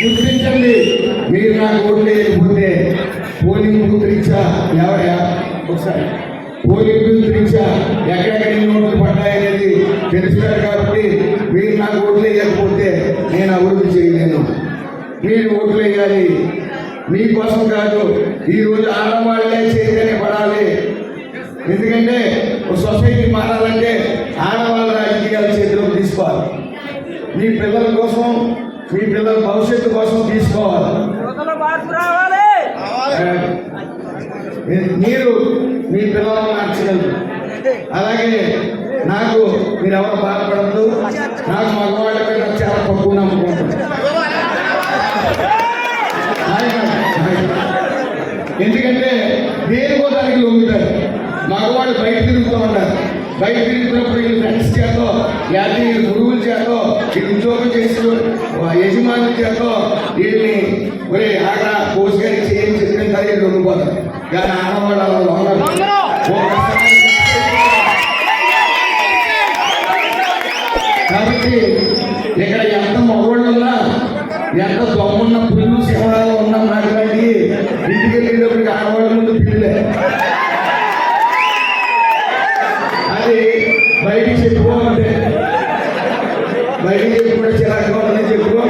గుర్తించండి. మీరు నాకు ఓట్లు వేయకపోతే పోలింగ్ బూత్ రీత్యా ఒకసారి పోలింగ్ బూత్ రీత్యా ఎక్కడెక్కడ ఎన్ని ఓట్లు పడ్డాయనేది తెలుసుకారు. కాబట్టి మీరు నాకు ఓట్లు వేయకపోతే నేను అభివృద్ధి చేయలేను. మీరు ఓట్లు వేయాలి. మీకోసం కాదు, ఈరోజు ఆడవాళ్లే చైతన్యపడాలి. ఎందుకంటే ఒక సొసైటీ మారాలంటే ఆడవాళ్ళ రాజకీయాల చేతిలోకి తీసుకోవాలి. మీ పిల్లల కోసం, మీ పిల్లల భవిష్యత్తు కోసం తీసుకోవాలి. మీరు మీ పిల్లలను మార్చగలరు. అలాగే నాకు మీరు ఎవరు బాధపడద్దు. నాకు మగవాళ్ళ మీద చాలా తక్కువ నమ్మకం. ఎందుకంటే దేనికో దానికి లొంగుతారు. మగవాళ్ళు బయట తిరుగుతూ ఉంటారు. బయట తిరుగుతున్నప్పుడు వీళ్ళు ఫ్రెండ్స్ చేతో, లేదా వీళ్ళు గురువుల చేతో, వీళ్ళు ఉద్యోగం చేస్తూ యజమానుల చేతో వీళ్ళని ఒరే ఆడ కోసి గారికి చేయని చెప్పిన సరే లొంగిపోతారు. కానీ ఆడవాళ్ళు అలా లొంగరు. కాబట్టి ఇక్కడ ఎంత మగవాళ్ళున్నా, ఎంత దొంగన్న పుల్లు సింహాలు ఉన్నాం నాకు కానీ ఇంటికి వెళ్ళేటప్పటికి ఆడవాళ్ళ ముందు పిల్లలే. అది బయటికి చెప్పుకోమంటే బయటికి చెప్పుకుంటే చిరాకుగా ఉందని చెప్పుకో.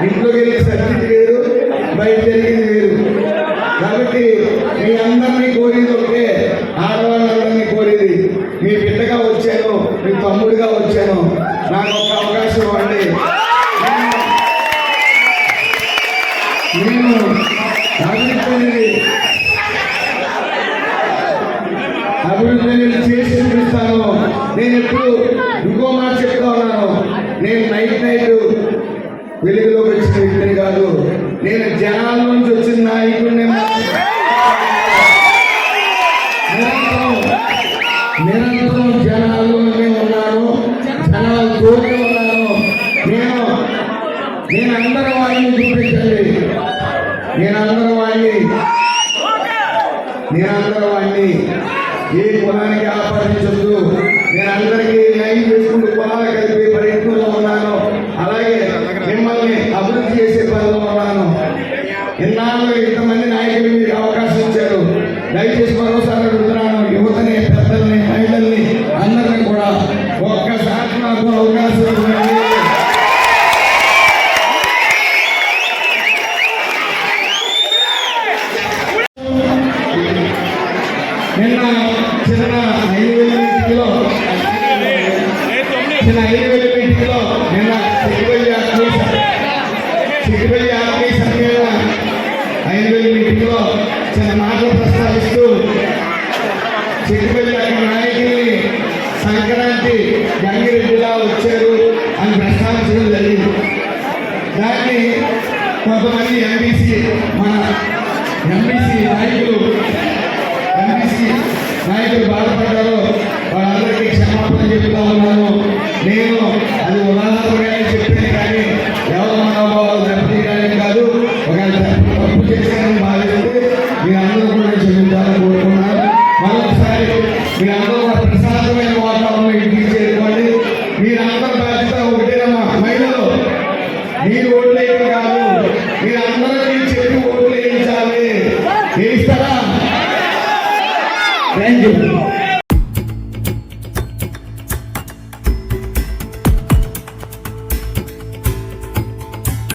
ఇంట్లోకి వెళ్ళి సర్టిఫికెట్ వేరు, బయట జరిగింది వేరు. కాబట్టి మీ అందరినీ కోరేది ఒకటే, ఆడవాళ్ళందరినీ కోరేది. మీ బిడ్డగా వచ్చాను, మీ తమ్ముడిగా వచ్చాను, నాకు ఒక అవకాశం ఇవ్వండి. నేను అభివృద్ధి చేసి చూపిస్తాను. నేను ఎప్పుడు ఇంకో మాట చెప్తా ఉన్నాను, నేను నైట్ వెలుగులోకి వచ్చిన వ్యక్తిని కాదు, నేను జనాల నుంచి వచ్చిన నాయకుడిని. నిరంతరం జనాల్లోనే ఉన్నాను, జనాలతోనే ఉన్నాను. నేను అందరి వాడిని చూపించండి. నేను అందరి వాడిని ఏ కులానికి ఆపాదించద్దు. నేను అందరికీ న్యాయం చేసుకుంటూ కులాలు కలిపే ప్రయత్నంలో ఉన్నాను. అలాగే మిమ్మల్ని అభివృద్ధి చేసే పనిలో ఉన్నాను. ఇన్నాళ్ళు ఇంతమంది నాయకులు మీకు అవకాశం ఇచ్చారు. దయచేసి మరోసారి అడుగుతున్నాను, యువతని, పెద్దల్ని, మహిళల్ని అందరినీ కూడా ఒక్కసారి నాకు అవకాశం ఇవ్వండి. నిన్న చిన్న 5,000 మీటింగ్లో నిన్న చిక్కుబల్లి ఆత్మీయ సమ్మేళన 5,000 మీటింగ్లో చిన్న మాటలు ప్రస్తావిస్తూ చిక్కుబల్లి నాయకుల్ని సంక్రాంతి గంగిరెడ్డిలా వచ్చారు అని ప్రస్తావించడం జరిగింది. దాన్ని కొంతమంది ఎంబీసీ నాయకులు బాధపడ్డారు. వాళ్ళందరికీ క్షమాపణ చెప్తా ఉన్నాను. నేను అది ఉదాహరణగానే చెప్పాను కానీ ఎవరు మనోభావాలు దెబ్బతీయడానికి కాదు. ఒకవేళ తప్పు చేశానని భావిస్తే మీరందరూ కూడా క్షమించాలని కోరుకున్నాను. మరొకసారి మీరందరూ కూడా ప్రశాంతమైన వాతావరణంలో ఇంటికి చేరుకోండి. మీరందరూ బాధ్యత ఒకటేనమ్మా. మహిళలు మీరు ఓట్లేయడం కాదు, మీరందరూ